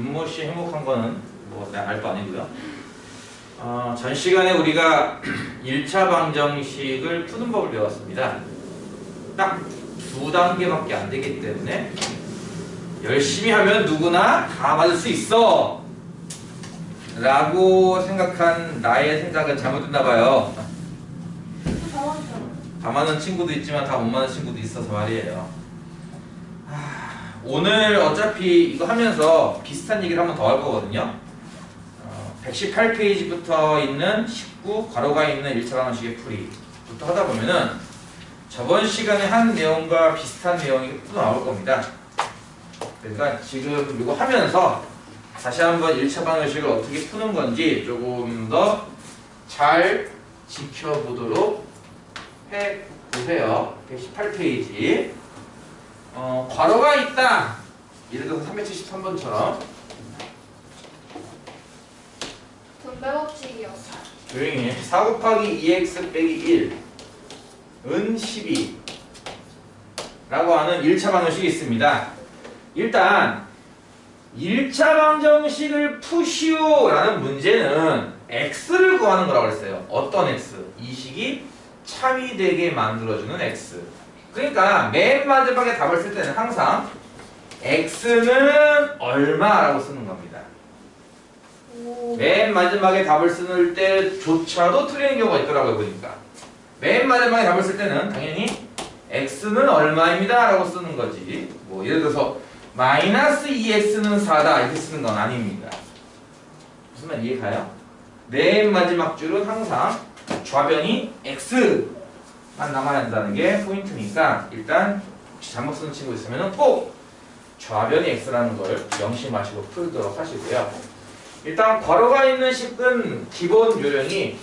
김모씨 행복한 거는 뭐 내가 알 거 아니고요. 전 시간에 우리가 1차 방정식을 푸는 법을 배웠습니다. 딱 2단계밖에 안 되기 때문에 열심히 하면 누구나 다 맞을 수 있어 라고 생각한 나의 생각은 잘못됐나 봐요. 다 맞는 친구도 있지만 다 못 맞는 친구도 있어서 말이에요. 오늘 어차피 이거 하면서 비슷한 얘기를 한 번 더 할 거거든요. 118페이지부터 있는 19 괄호가 있는 1차 방정식의 풀이부터 하다 보면은 저번 시간에 한 내용과 비슷한 내용이 또 나올 겁니다. 그러니까 지금 이거 하면서 다시 한번 1차 방정식을 어떻게 푸는 건지 조금 더 잘 지켜보도록 해보세요. 118페이지. 괄호가 있다. 예를 들어서 373번처럼 분배 법칙이요. 조용히 해. 4 곱하기 2x 빼기 1은 12 라고 하는 1차 방정식이 있습니다. 일단 1차 방정식을 푸시오 라는 문제는 x를 구하는 거라고 했어요. 어떤 x? 이 식이 참이 되게 만들어주는 x. 그러니까 맨 마지막에 답을 쓸 때는 항상 x는 얼마라고 쓰는 겁니다. 맨 마지막에 답을 쓸 때조차도 틀리는 경우가 있더라고요. 보니까 맨 마지막에 답을 쓸 때는 당연히 x는 얼마입니다 라고 쓰는 거지. 뭐 예를 들어서 마이너스 2x는 4다 이렇게 쓰는 건 아닙니다. 무슨 말 이해가요? 맨 마지막 줄은 항상 좌변이 x만 남아야 한다는 게 포인트니까 일단 혹시 잘못 쓰는 친구 있으면 꼭 좌변이 x라는 걸 명심하시고 풀도록 하시고요. 일단 괄호가 있는 식은 기본 요령이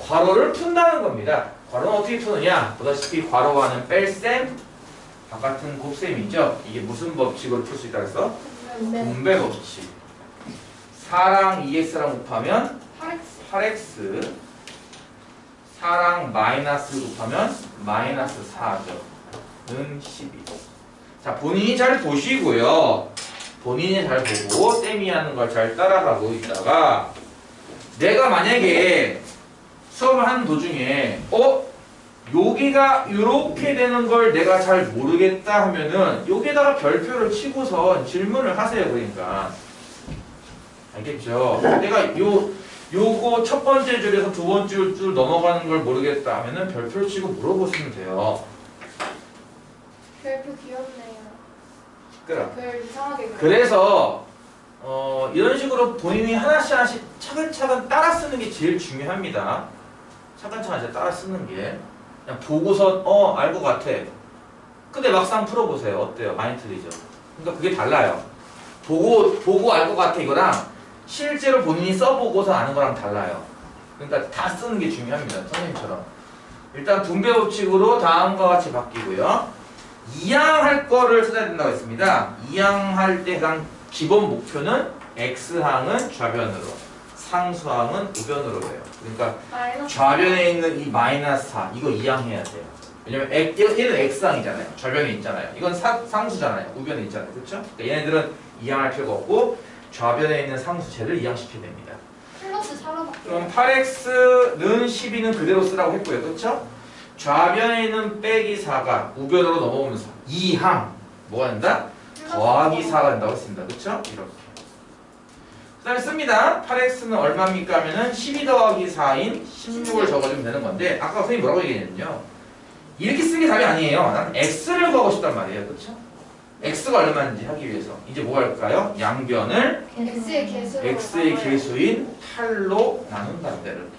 괄호를 푼다는 겁니다. 괄호는 어떻게 푸느냐? 보다시피 괄호와는 뺄셈, 바깥은 곱셈이죠. 이게 무슨 법칙으로 풀 수 있다 그랬어? 분배 법칙. 4랑 2x랑 곱하면 8x, 4랑 마이너스 곱하면 마이너스 4죠. 는 12. 자, 본인이 잘 보시고요. 본인이 잘 보고 쌤이 하는 걸 잘 따라가고 있다가 내가 만약에 수업을 하는 도중에 여기가 이렇게 되는 걸 내가 잘 모르겠다 하면은 여기에다가 별표를 치고서 질문을 하세요. 그러니까 알겠죠? 내가 요거 첫 번째 줄에서 두 번째 줄 넘어가는 걸 모르겠다 하면은 별표를 치고 물어보시면 돼요. 별표 귀엽네요. 시끄러. 별 이상하게 그려. 그래서 이런 식으로 본인이 하나씩 차근차근 따라 쓰는 게 제일 중요합니다. 차근차근 이제 따라 쓰는 게 그냥 보고서 알 것 같아. 근데 막상 풀어보세요. 어때요? 많이 틀리죠? 그러니까 그게 달라요. 보고 알 것 같아 이거랑 실제로 본인이 써보고서 아는 거랑 달라요. 그러니까 다 쓰는 게 중요합니다. 선생님처럼. 일단 분배 법칙으로 다음과 같이 바뀌고요. 이항할 거를 써야 된다고 했습니다. 이항할 때 해당 기본 목표는 x항은 좌변으로, 상수항은 우변으로 돼요. 그러니까 좌변에 있는 이 마이너스 4 이거 이항해야 돼요. 왜냐면 얘는 x항이잖아요. 좌변에 있잖아요. 이건 상수잖아요. 우변에 있잖아요. 그렇죠? 그러니까 얘네들은 이항할 필요가 없고 좌변에 있는 상수체를 이항시켜야 됩니다. 플러스 4로 바뀌어요. 그럼 8x는 12는 그대로 쓰라고 했고요. 그렇죠? 좌변에 있는 빼기 4가 우변으로 넘어오면서 이항 뭐가 된다? 더하기 4가 된다고 했습니다. 그렇죠? 이렇게. 그 다음에 씁니다. 8x는 얼마입니까? 하면은 12 더하기 4인 16을 적어주면 되는 건데 아까 선생님이 뭐라고 얘기했냐면요. 이렇게 쓰는 게 답이 아니에요. 난 x를 구하고 싶단 말이에요. 그렇죠? x가 얼마인지 하기 위해서 이제 뭐 할까요? 양변을 x의 개수인 8로 나눈답니다. 이렇게.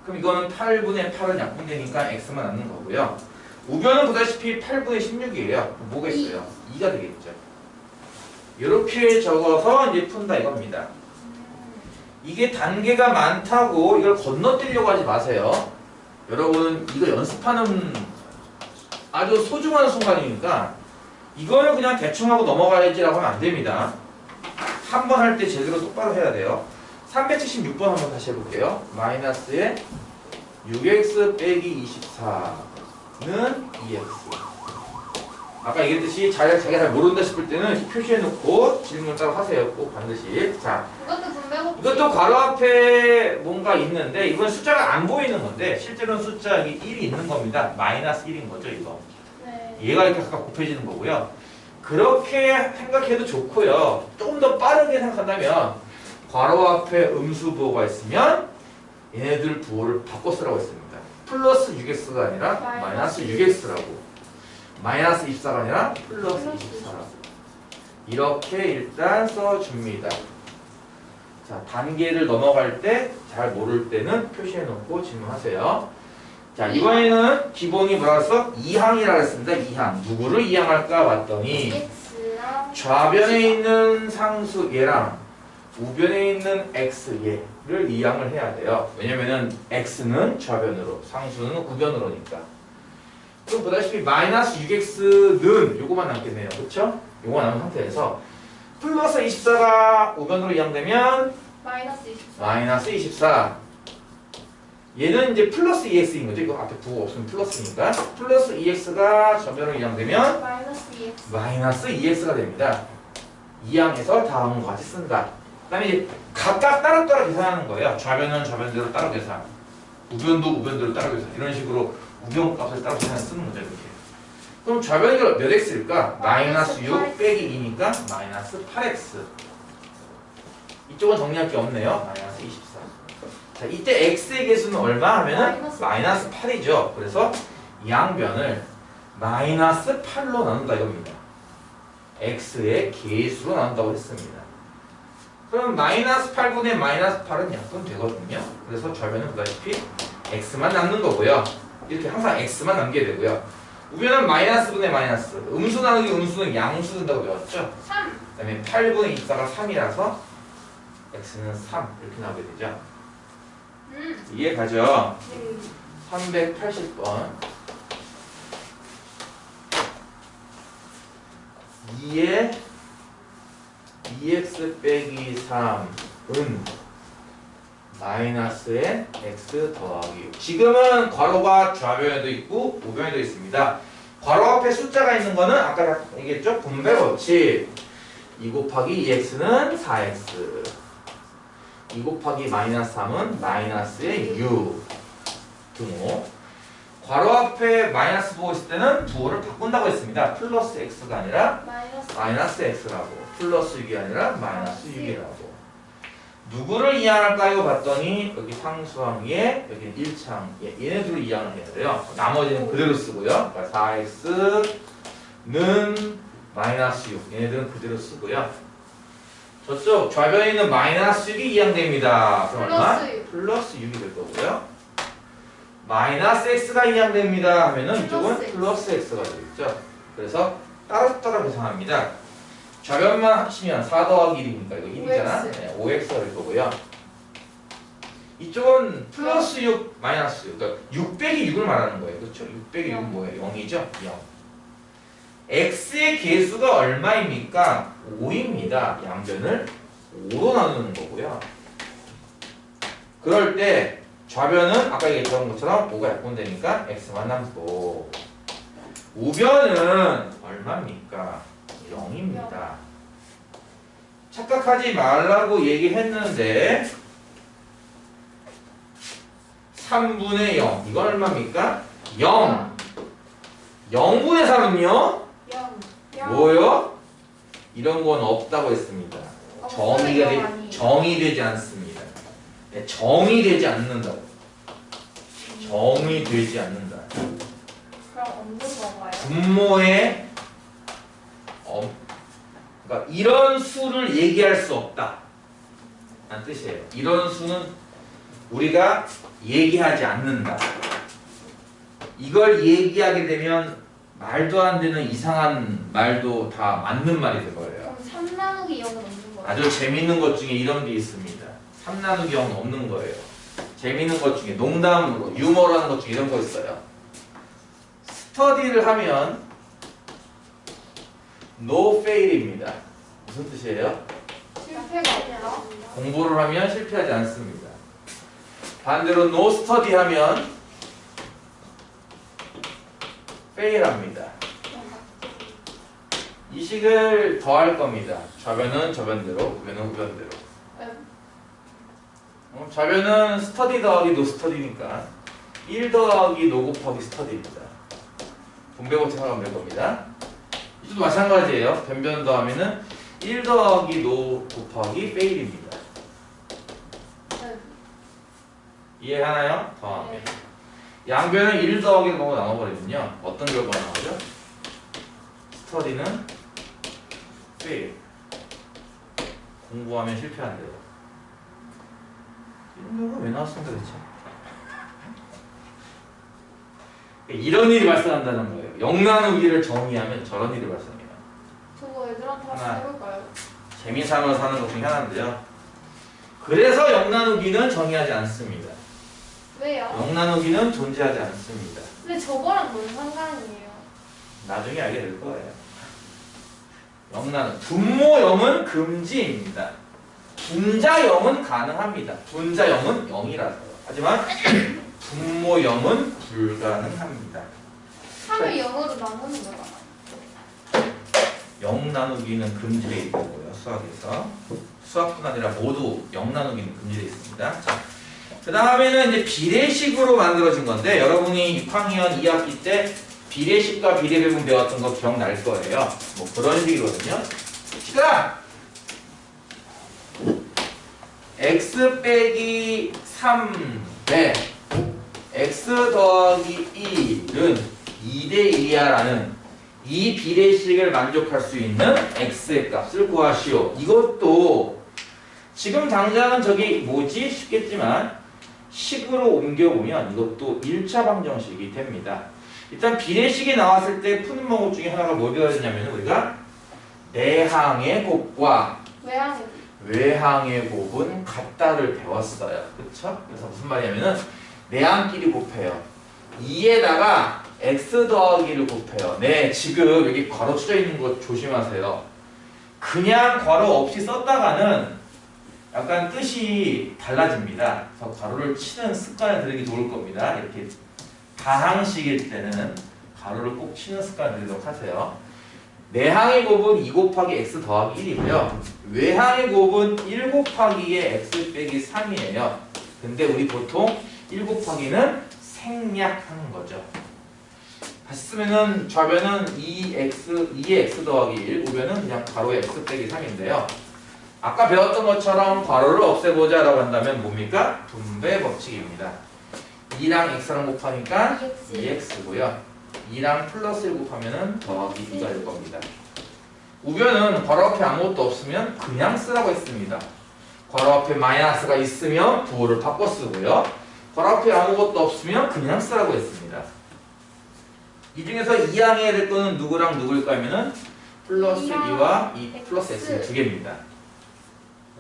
그럼 이거는 8분의 8은 약분되니까 x만 남는 거고요. 우변은 보다시피 8분의 16이에요. 뭐겠어요? 2가 되겠죠. 이렇게 적어서 이제 푼다 이겁니다. 이게 단계가 많다고 이걸 건너뛰려고 하지 마세요. 여러분 이거 연습하는 아주 소중한 순간이니까 이거를 그냥 대충 하고 넘어가야지라고 하면 안 됩니다. 한 번 할 때 제대로 똑바로 해야 돼요. 376번 한번 다시 해볼게요. 마이너스에 6x 빼기 24는 2x 아까 얘기했듯이 자기가 잘 모른다 싶을 때는 표시해놓고 질문 따로 하세요. 꼭 반드시. 자, 이것도 분배법칙. 이것도 괄호 앞에 뭔가 있는데 이건 숫자가 안 보이는 건데 실제로는 숫자 1이 있는 겁니다. 마이너스 1인 거죠, 이거. 네. 얘가 이렇게 각각 곱해지는 거고요. 그렇게 생각해도 좋고요. 조금 더 빠르게 생각한다면 괄호 앞에 음수부호가 있으면 얘네들 부호를 바꿔 쓰라고 했습니다. 플러스 6x가 아니라 마이너스 6x라고. 마이너스 24가 아니라 플러스 24라고. 이렇게 일단 써줍니다. 자, 단계를 넘어갈 때 잘 모를 때는 표시해놓고 질문하세요. 자, 이번에는 기본이 뭐라서 2항이라고 했습니다. 2항. 누구를 2항할까 봤더니 x랑 좌변에 있는 상수 얘랑 우변에 있는 x 얘를 2항을 해야 돼요. 왜냐면은 x는 좌변으로, 상수는 우변으로니까. 그럼 보다시피 마이너스 6x는 요거만 남겠네요. 그쵸? 요거만 남은 상태에서 플러스 24가 우변으로 2항되면 마이너스 24. 마이너스 24. 얘는 이제 플러스 2x인 거죠. 이거 앞에 부호 없으면 플러스니까. 플러스 2x가 전변으로 이항되면 마이너스 2x. 마이너스 2x가 됩니다. 이항에서 다음과 같이 쓴다. 그 다음에 이제 각각 따로따로 계산하는 거예요. 좌변은 좌변대로 따로 계산. 우변도 우변대로 따로 계산. 이런 식으로 우변 값을 따로 계산 쓰는 거죠. 이렇게. 그럼 좌변이 몇 x일까? 마이너스 6 빼기 2니까 마이너스 8x. 이쪽은 정리할 게 없네요. 마이너스 24. 자, 이때 x의 개수는 얼마 하면은 마이너스 8이죠. 그래서 양변을 마이너스 8로 나눈다 이겁니다. x의 개수로 나눈다고 했습니다. 그럼 마이너스 8분의 마이너스 8은 약분 되거든요. 그래서 좌변은 보다시피 x만 남는 거고요. 이렇게 항상 x만 남게 되고요. 우변은 마이너스 분의 마이너스. 음수 나누기 음수는 양수 된다고 배웠죠. 3. 그 다음에 8분의 24가 3이라서 x는 3 이렇게 나오게 되죠. 이해 가죠? 380번 2에 2x 빼기 3은 마이너스에 x 더하기 6. 지금은 괄호가 좌변에도 있고 우변에도 있습니다. 괄호 앞에 숫자가 있는 거는 아까 얘기했죠? 분배 법칙. 2 곱하기 2x는 4x. 2 곱하기 마이너스 3은 마이너스의 6 등호. 괄호 앞에 마이너스 부호 있을 때는 부호를 바꾼다고 했습니다. 플러스 x가 아니라 마이너스 x라고. 플러스 6이 아니라 마이너스 6이라고. 누구를 이항할까요? 봤더니 여기 상수항 위에 여기 1창 얘네들을 이항을 해야 돼요. 나머지는 그대로 쓰고요. 그러니까 4x는 마이너스 6 얘네들은 그대로 쓰고요. 저쪽 좌변에 있는 마이너스 6이 이항됩니다. 그럼 얼마? 플러스 6이 될 거고요. 마이너스 x가 이항됩니다 하면은 이쪽은 플러스 x가 되겠죠. 그래서 따로따로 계산합니다. 좌변만 합치면 4 더하기 1이니까 이거 1이잖아. 5x가 될 거고요. 이쪽은 플러스 6 마이너스 6 그러니까 6 빼기 6을 말하는 거예요. 그렇죠? 6 빼기 6은 뭐예요? 0이죠? 0. x의 개수가 얼마입니까? 5입니다. 양변을 5로 나누는 거고요. 그럴 때 좌변은 아까 얘기했던 것처럼 5가 약분되니까 x만 남고 우변은 얼마입니까? 0입니다. 착각하지 말라고 얘기했는데 3분의 0 이건 얼마입니까? 0 0분의 3은요? 0. 뭐요? 이런 건 없다고 했습니다. 정의 되지 않습니다. 네, 정의 되지 않는다. 정의 되지 않는다. 그럼 없는 건가요? 분모에 그러니까 이런 수를 얘기할 수 없다. 라는 뜻이에요. 이런 수는 우리가 얘기하지 않는다. 이걸 얘기하게 되면 말도 안 되는 이상한 말도 다 맞는 말이 될 거예요. 그럼 3 나누기 0은 없는 거예요? 아주 재밌는 것 중에 이런 게 있습니다. 3 나누기 0은 없는 거예요. 재밌는 것 중에 농담으로 유머로 하는 것 중에 이런 거 있어요. 스터디를 하면 no fail입니다. 무슨 뜻이에요? 실패가 없다. 공부를 하면 실패하지 않습니다. 반대로 no study 하면 fail합니다. 이 식을 더할 겁니다. 좌변은 좌변대로, 우변은 우변대로. 좌변은 스터디 더하기 노 스터디니까 1 더하기 노 곱하기 스터디입니다. 분배법칙 생각하면 될 겁니다. 이것도 마찬가지예요. 변변 더하면은 1 더하기 노 곱하기 페일입니다. 이해하나요? 더하면. 양변은 1 더하기 노로 나눠버리면요. 어떤 결과가 나오죠? 스터디는 페일. 공부하면 실패한대요. 이런 경우가 왜 나왔습니까 대체? 이런 일이 발생한다는 거예요. 0 나누기를 정의하면 저런 일이 발생해요. 저거 애들한테 하나. 한번 해볼까요? 재미삼아 사는 것 중에 하나인데요. 그래서 0 나누기는 정의하지 않습니다. 왜요? 0 나누기는 존재하지 않습니다. 근데 저거랑 뭔 상관이에요? 나중에 알게 될 거예요. 0 나누기. 분모 0은 금지입니다. 분자 0은 가능합니다. 분자 0은 0이라서요. 하지만 분모 0은 불가능합니다. 3을 0으로 나누는 거잖아. 0 나누기는 금지되어 있고요. 수학에서. 수학뿐 아니라 모두 0 나누기는 금지되어 있습니다. 자, 그 다음에는 이제 비례식으로 만들어진 건데 여러분이 6학년 2학기 때 비례식과 비례배분 배웠던 거 기억날 거예요. 뭐 그런 식이거든요. 시끄라! x 빼기 3배 x 더하기 1은 2대1이야 라는 이 비례식을 만족할 수 있는 x의 값을 구하시오. 이것도 지금 당장은 저기 뭐지 싶겠지만 식으로 옮겨보면 이것도 1차 방정식이 됩니다. 일단 비례식이 나왔을 때 푸는 방법 중에 하나가 뭘 배웠냐면 우리가 내항의 곱과 외항의 곱은 같다를 배웠어요. 그쵸? 그래서 무슨 말이냐면은 내항끼리 곱해요. 2에다가 x 더하기를 곱해요. 네, 지금 여기 괄호 쳐져 있는 거 조심하세요. 그냥 괄호 없이 썼다가는 약간 뜻이 달라집니다. 그래서 괄호를 치는 습관을 들이기 좋을 겁니다. 이렇게 다항식일 때는 괄호를 꼭 치는 습관을 들이도록 하세요. 내항의 곱은 2 곱하기 x 더하기 1이고요. 외항의 곱은 1 곱하기의 x 빼기 3이에요. 근데 우리 보통 1 곱하기는 생략하는 거죠. 다시 쓰면은 좌변은 2의 x 더하기 1, 우변은 그냥 가로의 x 빼기 3인데요. 아까 배웠던 것처럼 괄호를 없애보자 라고 한다면 뭡니까? 분배 법칙입니다. 2랑 x랑 곱하니까 2x고요. 2랑 플러스 1 곱하면 더하기 2가 될 겁니다. 우변은 괄호 앞에 아무것도 없으면 그냥 쓰라고 했습니다. 괄호 앞에 마이너스가 있으면 부호를 바꿔 쓰고요. 괄호 앞에 아무것도 없으면 그냥 쓰라고 했습니다. 이 중에서 2항해야 될 거는 누구랑 누구일까 하면은 플러스 2와 2 플러스 x 두 개입니다.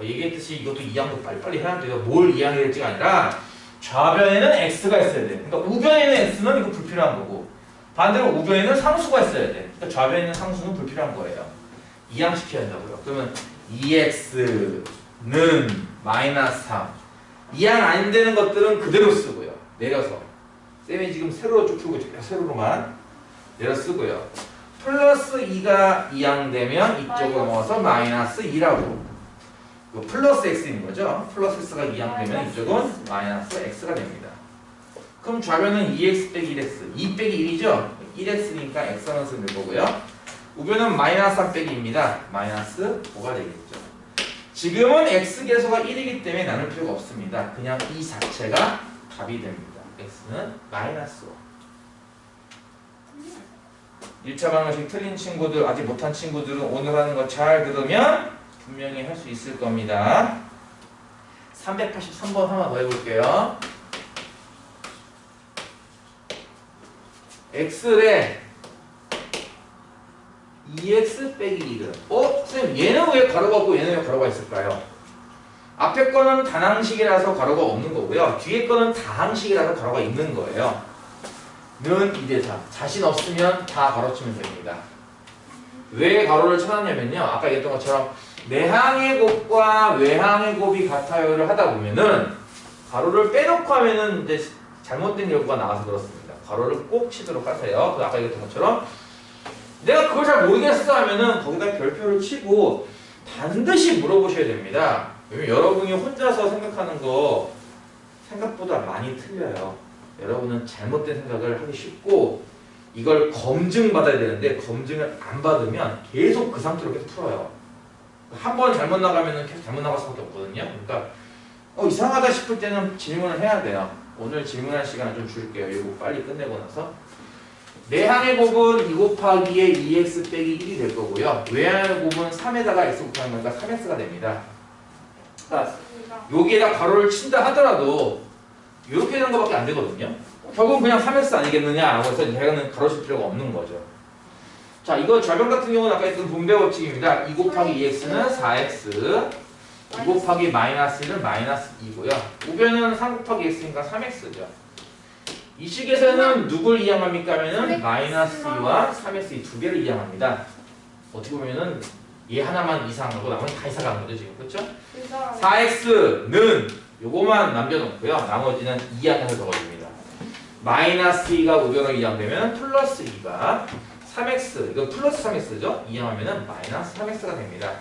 얘기했듯이 이것도 2항도 빨리빨리 해야 돼요. 뭘 2항해야 될지가 아니라 좌변에는 x가 있어야 돼. 그러니까 우변에는 x는 이거 불필요한 거고 반대로 우변에는 상수가 있어야 돼. 그러니까 좌변에 있는 상수는 불필요한 거예요. 2항 시켜야 한다고요. 그러면 2x는 마이너스 3. 2항 안 되는 것들은 그대로 쓰고요. 내려서. 쌤이 지금 세로로 쭉 풀고 있죠. 세로로만 내려 쓰고요. 플러스 2가 2항 되면 이쪽으로 넘어서 마이너스 2라고. 플러스 x인 거죠. 플러스 x가 2항 되면 이쪽은 마이너스 x가 됩니다. 그럼 좌변은 2x 빼기 1x. 2 빼기 1이죠. 1x니까 x는 쓰면 될 거고요. 우변은 마이너스 3 빼기 2입니다. 마이너스 5가 되겠죠. 지금은 x 계수가 1이기 때문에 나눌 필요가 없습니다. 그냥 이 자체가 답이 됩니다. x는 마이너스 5. 1차 방정식 틀린 친구들, 아직 못한 친구들은 오늘 하는 거 잘 들으면 분명히 할 수 있을 겁니다. 383번 하나 더 해볼게요. x에 2x 빼기 1은 선생님 얘는 왜 가로가 없고 얘는 왜 가로가 있을까요? 앞에 거는 단항식이라서 가로가 없는 거고요. 뒤에 거는 다항식이라서 가로가 있는 거예요. 는 2대4. 자신 없으면 다 가로치면 됩니다. 왜 가로를 쳐놨냐면요. 아까 얘기했던 것처럼 내항의 곱과 외항의 곱이 같아요를 하다 보면은 가로를 빼놓고 하면은 이제 잘못된 결과가 나와서 그렇습니다. 가로를 꼭 치도록 하세요. 아까 얘기했던 것처럼 내가 그걸 잘 모르겠어 하면은 거기다 별표를 치고 반드시 물어보셔야 됩니다. 왜냐면 여러분이 혼자서 생각하는 거 생각보다 많이 틀려요. 여러분은 잘못된 생각을 하기 쉽고 이걸 검증받아야 되는데 검증을 안 받으면 계속 그 상태로 계속 풀어요. 한 번 잘못 나가면 계속 잘못 나갈 수밖에 없거든요. 그러니까 이상하다 싶을 때는 질문을 해야 돼요. 오늘 질문할 시간을 좀 줄게요. 이거 빨리 끝내고 나서. 내항의 곱은 2 곱하기에 2x 빼기 1이 될 거고요. 외항의 곱은 3에다가 x 곱하는 거니까 3x가 됩니다. 그러니까 여기에다 괄호를 친다 하더라도 이렇게 되는 것밖에 안 되거든요. 결국은 그냥 3x 아니겠느냐라고 해서 대가는 가로 칠 필요가 없는 거죠. 자, 이거 좌변 같은 경우는 아까 했던 분배 법칙입니다. 2 곱하기 2x는 4x, 2 곱하기 마이너스 1은 마이너스 2고요. 우변은 3 곱하기 x니까 3x죠. 이 식에서는 누굴 이항합니까 하면은 마이너스 2와 3x 이 두 개를 이항합니다. 어떻게 보면은 얘 하나만 이상하고 나머지 다 이상한 거죠 지금. 그렇죠? 4x는 요거만 남겨놓고요. 나머지는 이항해서 적어줍니다. 마이너스 2가 우변으로 이항되면 플러스 2가 3x, 이거 플러스 3x죠? 이항하면은 마이너스 3x가 됩니다.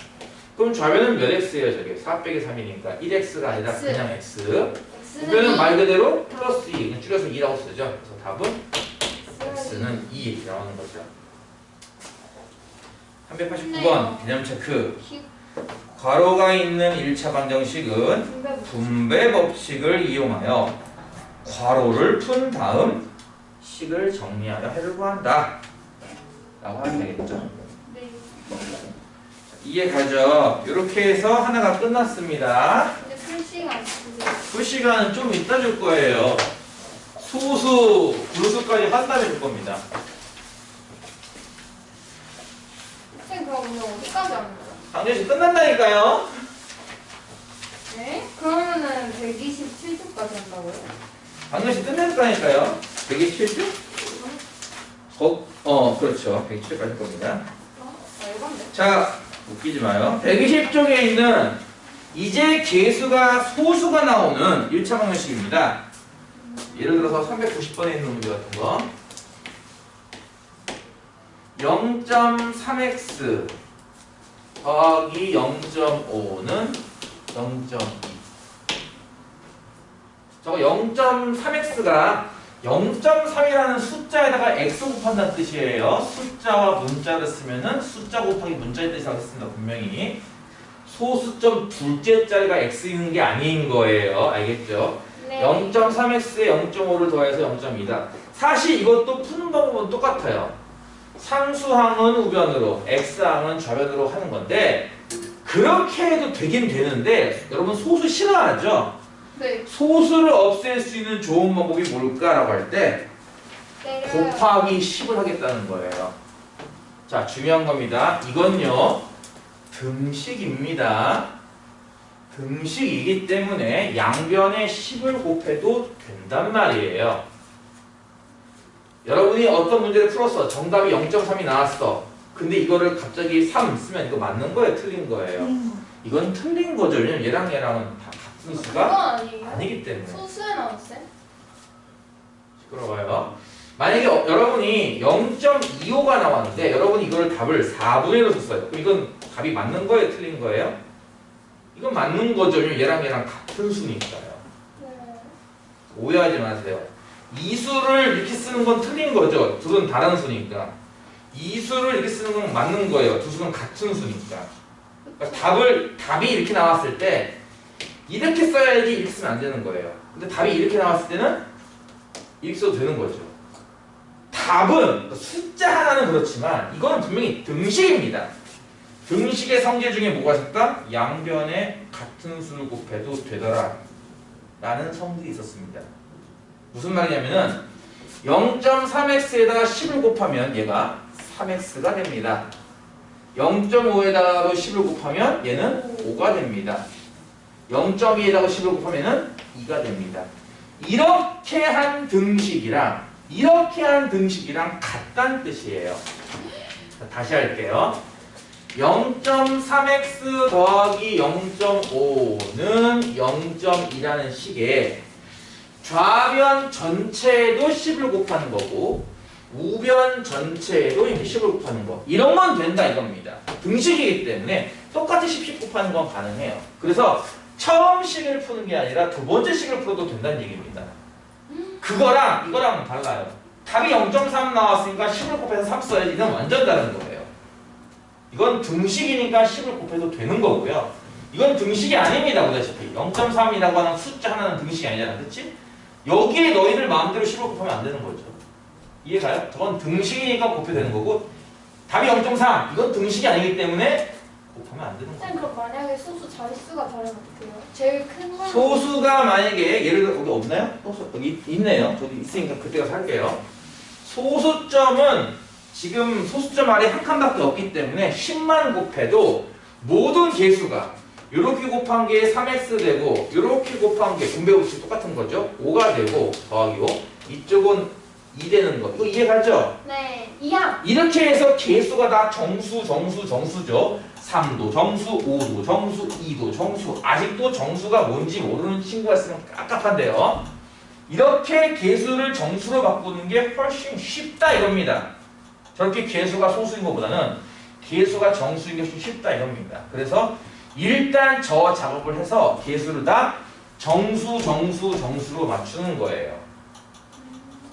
그럼 좌변은 몇 x예요? 저게 4 빼기 3이니까 1x가 아니라 그냥 x. 우변은 말 그대로 플러스 2, 그냥 줄여서 2라고 쓰죠. 그래서 답은 x는 2 나오는 거죠. 389번 개념 체크. 괄호가 있는 1차 방정식은 분배 법칙을 이용하여 괄호를 푼 다음 식을 정리하여 해를 구한다 라고 하면 되겠죠. 네. 이해 가죠? 이렇게 해서 하나가 끝났습니다. 근데 풀 시간 주세요. 풀 시간은 좀 이따 줄 거예요. 소수, 분수까지 한 다음에 줄 겁니다. 선생님 그럼 오늘 어디까지 하는 거예요? 방정식 끝난다니까요. 네? 그러면은 127주까지 한다고요? 방정식 끝낸다니까요. 127주? 그렇죠. 127주까지 할 겁니다. 알건데? 자, 웃기지 마요. 120쪽에 있는 이제 개수가 소수가 나오는 1차 방정식입니다. 예를 들어서 390번에 있는 문제 같은 거 0.3x 더하기 0.5는 0.2. 저거 0.3x가 0.3이라는 숫자에다가 x 곱한다는 뜻이에요. 숫자와 문자를 쓰면은 숫자 곱하기 문자의 뜻이 하겠습니다. 분명히 소수점 둘째 자리가 x인 게 아닌 거예요. 알겠죠? 네. 0.3x에 0.5를 더해서 0.2다. 사실 이것도 푸는 방법은 똑같아요. 상수항은 우변으로, x항은 좌변으로 하는 건데 그렇게 해도 되긴 되는데 여러분 소수 싫어하죠? 네. 소수를 없앨 수 있는 좋은 방법이 뭘까라고 할 때 때려요. 곱하기 10을 하겠다는 거예요. 자, 중요한 겁니다. 이건요 등식입니다. 등식이기 때문에 양변에 10을 곱해도 된단 말이에요. 여러분이 어떤 문제를 풀었어. 정답이 0.3이 나왔어. 근데 이거를 갑자기 3 쓰면 이거 맞는 거예요? 틀린 거예요? 이건 틀린 거죠. 왜냐면 얘랑 얘랑은 다 같은 그건 수가 아니에요? 아니기 때문에. 소수에 나왔어요? 시끄러워요. 만약에 여러분이 0.25가 나왔는데 여러분이 이걸 답을 4분의 1로 썼어요. 그럼 이건 답이 맞는 거예요? 틀린 거예요? 이건 맞는 거죠. 왜냐면 얘랑 얘랑 같은 수니까요. 네. 오해하지 마세요. 이 수를 이렇게 쓰는 건 틀린 거죠. 둘은 다른 수니까. 이 수를 이렇게 쓰는 건 맞는 거예요. 두 수는 같은 수니까. 그러니까 답이 이렇게 나왔을 때 이렇게 써야지 이렇게 쓰면 안 되는 거예요. 근데 답이 이렇게 나왔을 때는 이렇게 써도 되는 거죠. 답은 숫자 하나는 그렇지만 이거는 분명히 등식입니다. 등식의 성질 중에 뭐가 있을까? 양변에 같은 수를 곱해도 되더라 라는 성질이 있었습니다. 무슨 말이냐면은 0.3x에다가 10을 곱하면 얘가 3x가 됩니다. 0.5에다가 10을 곱하면 얘는 5가 됩니다. 0.2에다가 10을 곱하면 2가 됩니다. 이렇게 한 등식이랑 이렇게 한 등식이랑 같다는 뜻이에요. 자, 다시 할게요. 0.3x 더하기 0.5는 0.2라는 식에 좌변 전체에도 10을 곱하는 거고 우변 전체에도 이렇게 10을 곱하는 거. 이런 건 된다 이겁니다. 등식이기 때문에 똑같이 10 곱하는 건 가능해요. 그래서 처음 식을 푸는 게 아니라 두 번째 식을 풀어도 된다는 얘기입니다. 그거랑 이거랑은 달라요. 답이 0.3 나왔으니까 10을 곱해서 3 써야지. 이건 완전 다른 거예요. 이건 등식이니까 10을 곱해도 되는 거고요. 이건 등식이 아닙니다. 보다시피 0.3이라고 하는 숫자 하나는 등식이 아니잖아. 그렇지? 여기에 너희들 마음대로 10을 곱하면 안 되는 거죠. 이해가요? 저건 등식이니까 곱해도 되는 거고 답이 0.3 이건 등식이 아니기 때문에 곱하면 안 되는 거예요. 쌤 그럼 만약에 소수 자릿수가 다르면 어떡해요? 제일 큰 걸. 소수가 만약에 예를 들어 여기 없나요? 소수 여기 있네요. 저기 있으니까 그때가 살게요. 소수점은 지금 소수점 아래 한 칸밖에 없기 때문에 10만 곱해도 모든 개수가 이렇게 곱한 게 3x 되고 이렇게 곱한 게 분배 법칙 똑같은 거죠. 5가 되고 더하기 5 이쪽은 2 되는 거. 이거 이해가죠? 네. 2항. 이렇게 해서 개수가 다 정수죠. 3도 정수, 5도 정수, 2도 정수. 아직도 정수가 뭔지 모르는 친구가 있으면 깝깝한데요. 이렇게 개수를 정수로 바꾸는 게 훨씬 쉽다 이겁니다. 저렇게 개수가 소수인 것보다는 개수가 정수인 게 훨씬 쉽다 이겁니다. 그래서 일단 저 작업을 해서 개수를 다 정수로 맞추는 거예요.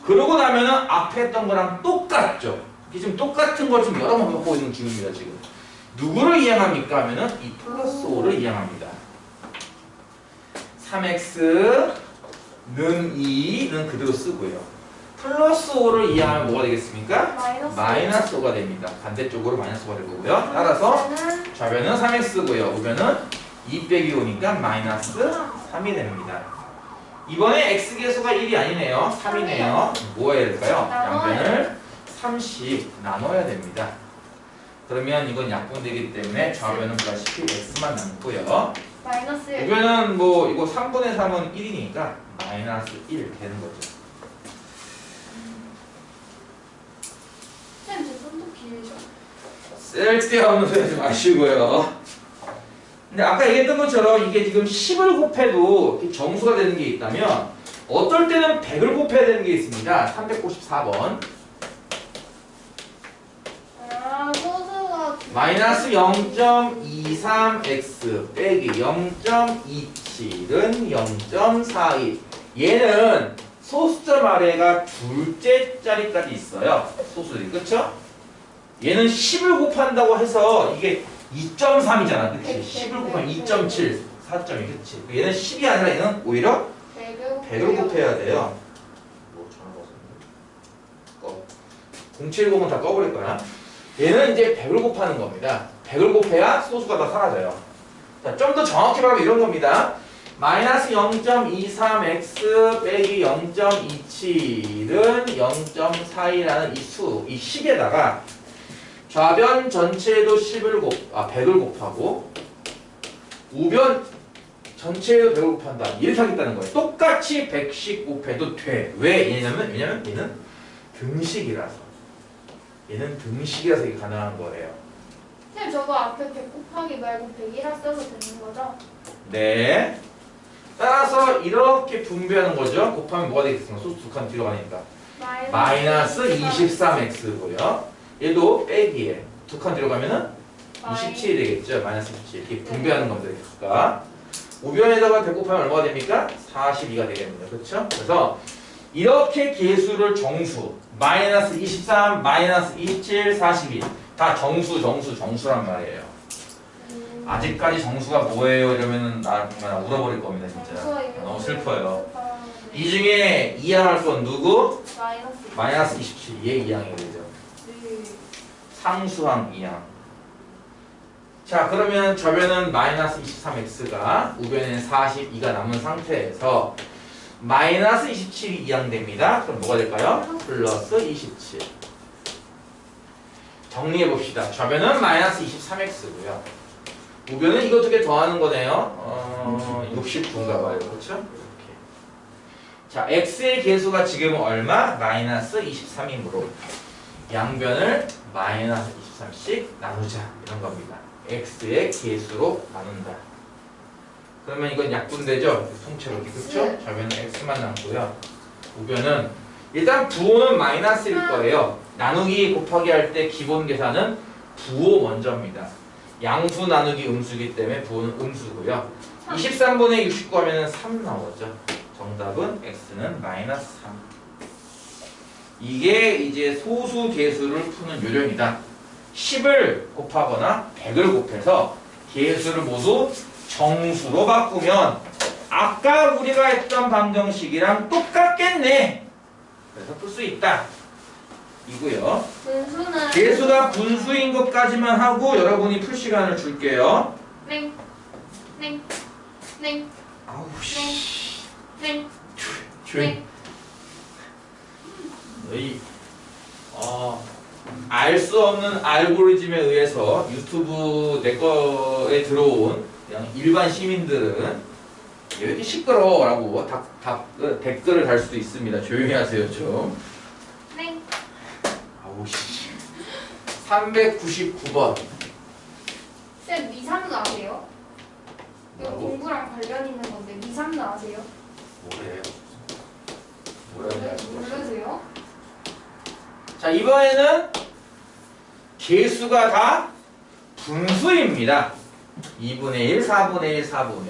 그러고 나면은 앞에 했던 거랑 똑같죠. 이게 지금 똑같은 걸 좀 여러 번 해보고 있는 중입니다. 지금 누구를 이항합니까 하면은 이 플러스 5를 이항합니다. 3x는 2는 그대로 쓰고요. 플러스 5를 이항하면 뭐가 되겠습니까? 마이너스 5가 됩니다. 반대쪽으로 마이너스 5가 될 거고요. 따라서 좌변은 3x고요. 우변은 2 빼기 5니까 마이너스 3이 됩니다. 이번에 x계수가 1이 아니네요. 3이네요. 뭐 해야 될까요? 양변을 3씩 나눠야 됩니다. 그러면 이건 약분되기 때문에 좌변은 보다시피 x만 남고요. 마이너스 1. 우변은 뭐 이거 3분의 3은 1이니까 마이너스 1 되는 거죠. 쌤, 제 손도 길죠? 쓸데없는 소리 하지 마시고요. 근데 아까 얘기했던 것처럼 이게 지금 10을 곱해도 정수가 되는 게 있다면 어떨 때는 100을 곱해야 되는 게 있습니다. 394번. 아, 소수가. 마이너스 0.23x 빼기 0.27은 0.42. 얘는 소수점 아래가 둘째 자리까지 있어요. 소수들이. 그쵸? 얘는 10을 곱한다고 해서 이게 2.3이잖아. 그치? 10을 곱하면 2.7. 4점이. 그치? 얘는 10이 아니라 얘는 오히려 100을 곱해야 돼요. 뭐 전화가 왔었는데. 070은 다 꺼버릴 거야. 얘는 이제 100을 곱하는 겁니다. 100을 곱해야 소수가 다 사라져요. 자, 좀 더 정확히 말하면 이런 겁니다. 마이너스 0.23x 빼기 0.27은 0.42라는 이 수, 이 식에다가 좌변 전체에도 100을 곱하고 우변 전체에도 100을 곱한다. 이렇게 하겠다는 거예요. 똑같이 100씩 곱해도 돼. 왜냐면 얘는 등식이라서. 얘는 등식이라서 이게 가능한 거예요. 쌤, 저거 앞에 100 곱하기 말고 100이라 써도 되는 거죠? 네. 따라서 이렇게 분배하는 거죠. 곱하면 뭐가 되겠습니까? 소수 두 칸 뒤로 가니까. 마이너스 23x고요. 얘도 빼기에 두 칸 뒤로 가면은 27이 되겠죠. 마이너스 27. 이렇게 분배하는 겁니다. 우변에다가 100 곱하면 얼마가 됩니까? 42가 되겠네요. 그렇죠? 그래서 이렇게 개수를 정수 마이너스 23, 마이너스 27, 42 다 정수란 말이에요. 아직까지 정수가 뭐예요? 이러면은 나 정말 울어버릴 겁니다. 진짜 너무 슬퍼요. 이 중에 이항할 건 누구? 마이너스 27. 얘 이항이 되죠. 상수항 이항. 자, 그러면 좌변은 마이너스 23x가 우변에는 42가 남은 상태에서 마이너스 27이 이항됩니다. 그럼 뭐가 될까요? 플러스 27. 정리해 봅시다. 좌변은 마이너스 23x고요. 우변은 이거 두 개 더하는 거네요. 69인가 봐요. 그렇죠? 이렇게. 자, x의 개수가 지금 얼마? 마이너스 23이므로 양변을 마이너스 23씩 나누자. 이런 겁니다. x의 개수로 나눈다. 그러면 이건 약분되죠? 통째로 이렇게. 그렇죠? 좌변은 x만 남고요. 우변은 일단 부호는 마이너스일 거예요. 나누기 곱하기 할 때 기본 계산은 부호 먼저입니다. 양수 나누기 음수기 때문에 부호는 음수고요. 23분의 69 하면 3 나오죠. 정답은 x는 마이너스 3. 이게 이제 소수 계수를 푸는 요령이다. 10을 곱하거나 100을 곱해서 계수를 모두 정수로 바꾸면 아까 우리가 했던 방정식이랑 똑같겠네. 그래서 풀 수 있다. 이고요. 분수는 계수가 분수인 것까지만 하고 여러분이 풀 시간을 줄게요. 땡, 땡, 땡, 아우 씨. 땡, 조용히. 땡. 너희 알 수 없는 알고리즘에 의해서 유튜브 내 거에 들어온 그냥 일반 시민들은 왜 이렇게 시끄러워라고 댓글을 달 수도 있습니다. 조용히 하세요 좀. 땡. 아우 씨. 399번. 쌤 미삼은 아세요? 이거 뭐라고? 공부랑 관련 있는 건데 미삼은 아세요? 뭐래요? 뭐라고 모르세요? 자, 이번에는 계수가 다 분수입니다. 2분의 1, 4분의 1, 4분의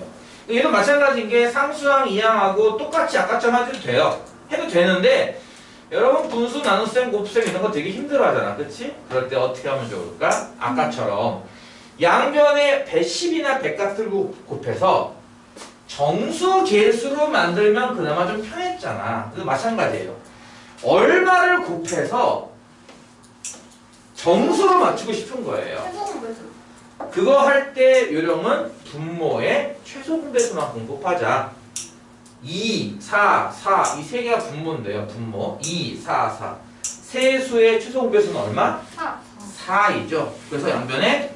1. 얘도 마찬가지인 게 상수항, 이항하고 똑같이 아까처럼 해도 돼요. 해도 되는데 여러분 분수, 나눗셈, 곱셈 이런 거 되게 힘들어하잖아. 그치? 그럴 때 어떻게 하면 좋을까? 아까처럼 양변에 110이나 100 같은 거 곱해서 정수 계수로 만들면 그나마 좀 편했잖아. 그래서 마찬가지예요. 얼마를 곱해서 정수로 맞추고 싶은 거예요. 최소공 배수. 그거 할 때 요령은 분모의 최소 공배수만큼 곱하자. 2, 4, 4 이 세 개가 분모인데요. 분모 2, 4, 4 세 수의 최소 공배수는 얼마? 4. 4이죠. 그래서 양변에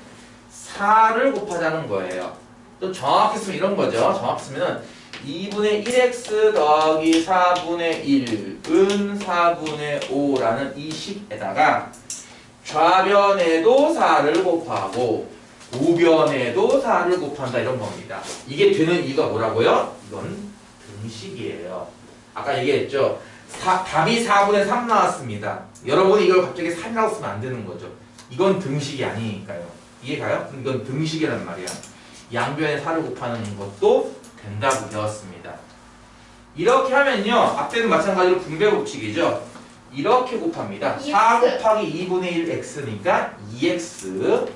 4를 곱하자는 거예요. 또 정확히 쓰면 이런 거죠. 정확히 쓰면은 2분의 1x 더하기 4분의 1은 4분의 5라는 이 식에다가 좌변에도 4를 곱하고 우변에도 4를 곱한다 이런 겁니다. 이게 되는 이유가 뭐라고요? 이건 등식이에요. 아까 얘기했죠. 답이 4분의 3 나왔습니다. 여러분이 이걸 갑자기 3이라고 쓰면 안 되는 거죠. 이건 등식이 아니니까요. 이해가요? 이건 등식이란 말이야. 양변에 4를 곱하는 것도 된다고 배웠습니다. 이렇게 하면요. 앞에는 마찬가지로 분배 법칙이죠. 이렇게 곱합니다. 4 곱하기 2분의 1 x니까 2x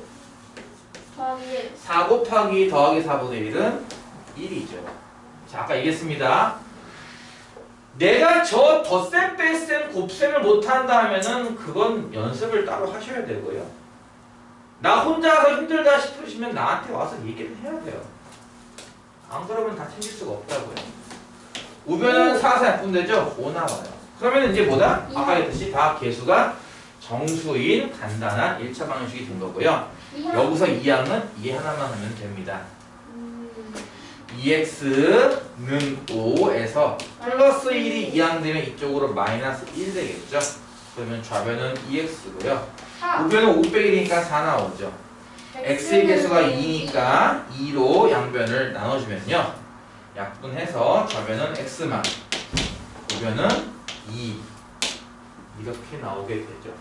더하기 1. 4 곱하기 더하기 4분의 1은 1이죠. 자, 아까 얘기했습니다. 내가 저 덧셈, 뺄셈, 곱셈을 못한다 하면은 그건 연습을 따로 하셔야 되고요. 나 혼자서 힘들다 싶으시면 나한테 와서 얘기를 해야 돼요. 안 그러면 다 챙길 수가 없다고요. 우변은 4, 4 약분되죠? 5 나와요. 그러면 이제 뭐다? 아까 했듯이 다 계수가 정수인 간단한 1차 방정식이 된 거고요. 여기서 2항은 이 하나만 하면 됩니다. 2x는 5에서 플러스 1이 2항 되면 이쪽으로 마이너스 1 되겠죠? 그러면 좌변은 2x고요. 4. 우변은 5 빼기 1이니까 4 나오죠. x의 개수가 2니까 2로 양변을 나눠주면요. 약분해서 좌변은 x만, 우변은 2 이렇게 나오게 되죠.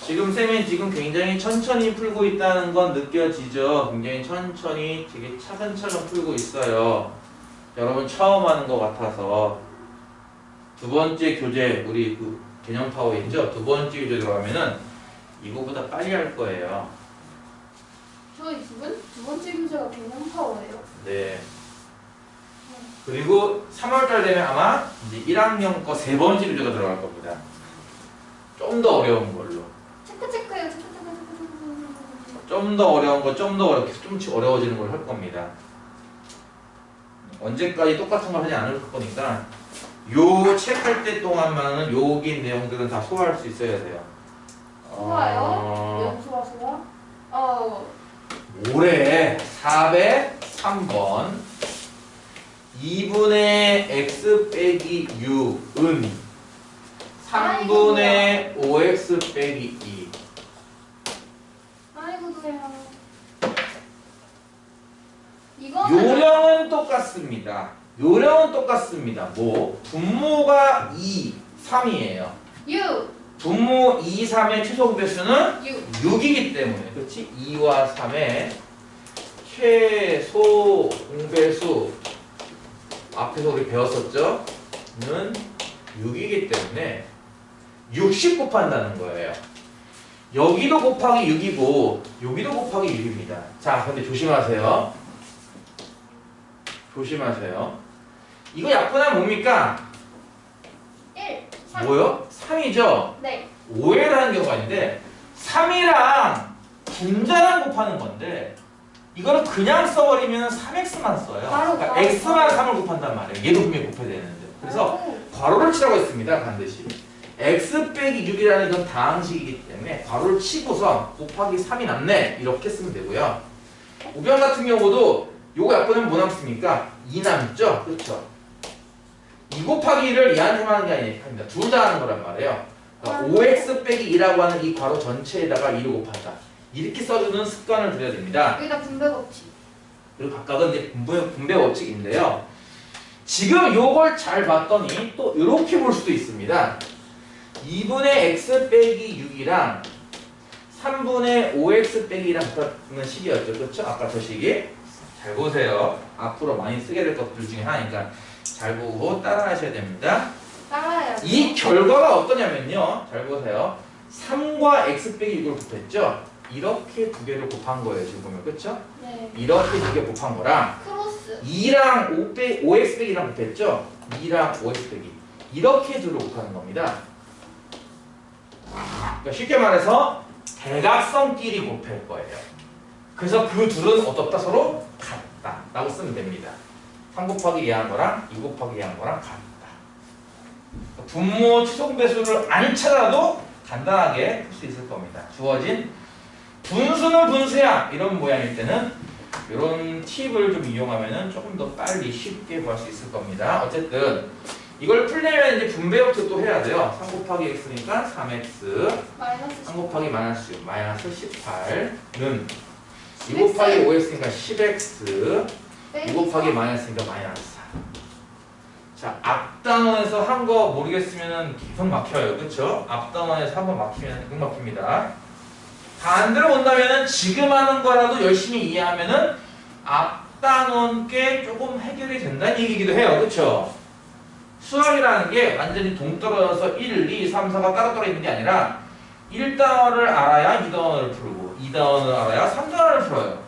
지금 쌤이 지금 굉장히 천천히 풀고 있다는 건 느껴지죠? 굉장히 천천히 되게 차근차근 풀고 있어요. 여러분 처음 하는 것 같아서 두 번째 교재 우리 그 개념 파워인죠? 두 번째 교재 들어가면은 이거보다 빨리 할 거예요. 저희 두 번째 교재가 개념 파워예요. 네. 그리고 3월달 되면 아마 이제 1학년 거 세 번째 교재가 들어갈 겁니다. 좀 더 어려운 걸로. 체크해요. 좀 더 어려운 거, 좀 더 어렵게, 좀씩 어려워지는 걸 할 겁니다. 언제까지 똑같은 걸 하지 않을 거니까 요 체크할 때 동안만은 여기 내용들은 다 소화할 수 있어야 돼요. 소화요? 소화? 올해 403번 2분의 x 빼기 6은 3분의 5x 빼기 2. 아이고 그래요. 이거는 요령은 똑같습니다. 요령은 똑같습니다. 뭐? 분모가 2, 3이에요. 6. 분모 2, 3의 최소 공배수는 6. 6이기 때문에 그렇지? 2와 3의 최소 공배수 앞에서 우리 배웠었죠? 는 6이기 때문에 60 곱한다는 거예요. 여기도 곱하기 6이고 여기도 곱하기 6입니다. 자, 근데 조심하세요. 조심하세요. 이거 약분하면 뭡니까? 1. 3. 뭐요? 3이죠? 네. 5를 하는 경우가 있는데 3이랑 분자랑 곱하는 건데 이거는 그냥 써버리면 3x만 써요. 바로 그러니까 바로 x만 3을 곱한단 말이에요. 얘도 분명히 곱해야 되는데. 그래서 오. 괄호를 치라고 했습니다. 반드시. x 빼기 6이라는 건 다항식이기 때문에 괄호를 치고서 곱하기 3이 남네. 이렇게 쓰면 되고요. 우변 같은 경우도 요거 약분하면 뭐 남습니까? 2 남죠? 그렇죠? 2 곱하기 1을 얘한테만 하는 게 아닙니다. 둘 다 하는 거란 말이에요. 그러니까 5x 빼기 2라고 하는 이 괄호 전체에다가 2를 곱한다. 이렇게 써주는 습관을 들여야 됩니다. 여기다 분배 법칙. 그리고 각각은 이제 분배 법칙인데요. 지금 요걸 잘 봤더니 또 이렇게 볼 수도 있습니다. 2분의 x 빼기 6이랑 3분의 5x 빼기 2랑 같은 식이었죠. 그렇죠? 아까 저 식이. 잘 보세요. 앞으로 많이 쓰게 될 것들 중에 하나니까 잘 보고 따라 하셔야 됩니다. 따라해야죠. 이 결과가 어떠냐면요. 잘 보세요. 3과 x 빼기 6을 곱했죠. 이렇게 두 개를 곱한 거예요. 지금 보면 그렇죠? 네. 이렇게 두 개 곱한 거랑 크로스. 2랑 5x 빼기랑 곱했죠. 2랑 5x 빼기 이렇게 둘을 곱하는 겁니다. 그러니까 쉽게 말해서 대각선끼리 곱할 거예요. 그래서 그 둘은 어떻다? 서로 같다 라고 쓰면 됩니다. 3 곱하기 2 한 거랑 2 곱하기 2 한 거랑 같다. 분모 최소 배수를 안 찾아도 간단하게 풀 수 있을 겁니다. 주어진 분수는 분수야 이런 모양일 때는 이런 팁을 좀 이용하면은 조금 더 빨리 쉽게 구할 수 있을 겁니다. 어쨌든 이걸 풀려면 이제 분배 법칙 또 해야 돼요. 3 곱하기 x니까 3x, 마이너스 3 곱하기 마이너스 6, 마이너스 18는 2 곱하기 5x니까 10x, 2 곱하기 마이너스니까 마이너스 4. 자, 앞단원에서 한 거 모르겠으면 계속 막혀요. 그쵸? 앞단원에서 한 번 막히면 계속 막힙니다. 반대로 본다면은 지금 하는 거라도 열심히 이해하면은 앞단원 꽤 조금 해결이 된다는 얘기기도 해요. 그쵸? 수학이라는 게 완전히 동떨어져서 1, 2, 3, 4가 따로따로 있는 게 아니라 1단원을 알아야 2단원을 풀고 2단원을 알아야 3단원을 풀어요.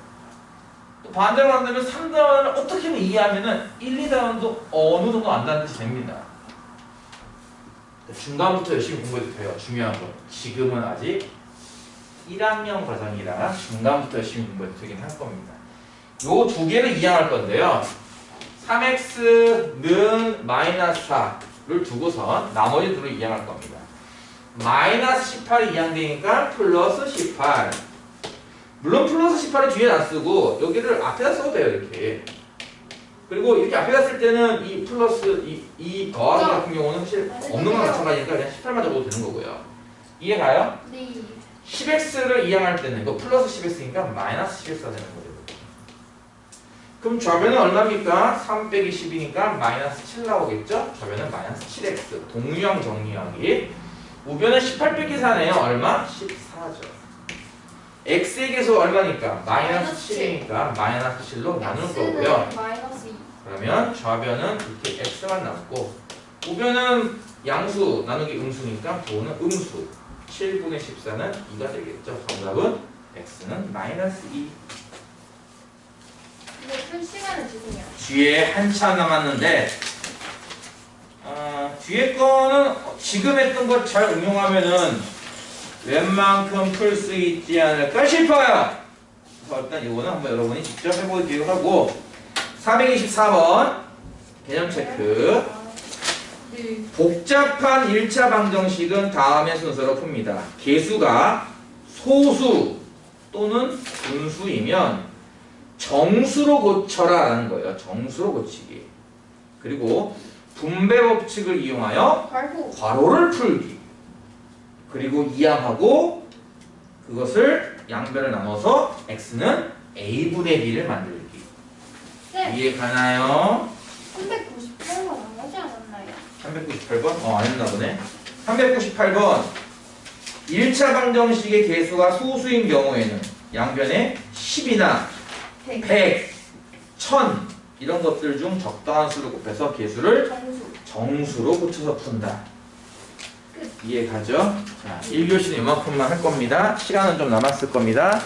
또 반대로 한다면 3단원을 어떻게든 이해하면은 1, 2단원도 어느 정도 안다는 뜻이 됩니다. 중간부터 열심히 공부해도 돼요. 중요한 건 지금은 아직 1학년 과정이라 중간부터 열심히 공부해도 되긴 할 겁니다. 요 두 개를 이항할 건데요. 3x는 마이너스 4를 두고선 나머지 둘을 이항할 겁니다. 마이너스 18이 이항되니까 플러스 18. 물론 플러스 18을 뒤에 안 쓰고 여기를 앞에다 써도 돼요. 이렇게. 그리고 이렇게 앞에다 쓸 때는 이 플러스 이 더하기 같은 경우는 사실 없는 건 마찬가지니까 그냥 18만 적어도 되는 거고요. 이해가요? 네. 10x를 이항할 때는 이거 플러스 10x니까 마이너스 10x가 되는 거예요. 그럼 좌변은 얼마입니까? 3 빼기 10이니까 마이너스 7 나오겠죠? 좌변은 마이너스 7x. 동유형 정리하기. 우변은 18 빼기 4네요. 얼마? 14죠. x의 계수 얼마니까? 마이너스 7이니까 마이너스 7로 나눌 거고요. 마이너스 2. 그러면 좌변은 이렇게 x만 남고 우변은 양수 나누기 음수니까 부호는 음수. 7분의 14는 2가 되겠죠. 정답은 x는 마이너스 2. 근데 풀 시간을 주세요. 뒤에 한참 남았는데 뒤에 거는 지금 했던 것 잘 응용하면은 웬만큼 풀 수 있지 않을까 싶어요. 그래서 일단 이거는 한번 여러분이 직접 해보기로 하고 424번 개념 체크. 네. 복잡한 1차 방정식은 다음의 순서로 풉니다. 개수가 소수 또는 분수이면 정수로 고쳐라 라는 거예요. 정수로 고치기. 그리고 분배 법칙을 이용하여 괄호. 괄호를 풀기. 그리고 이항하고 그것을 양변을 나눠서 x는 a분의 b를 만들기. 네. 이해 가나요? 398번 안 하지 않았나요? 398번? 안 했나 보네. 398번. 1차 방정식의 개수가 소수인 경우에는 양변에 10이나 100, 1000 이런 것들 중 적당한 수를 곱해서 개수를 정수. 정수로 고쳐서 푼다. 이해 가죠? 자, 1교시는 이만큼만 할 겁니다. 시간은 좀 남았을 겁니다.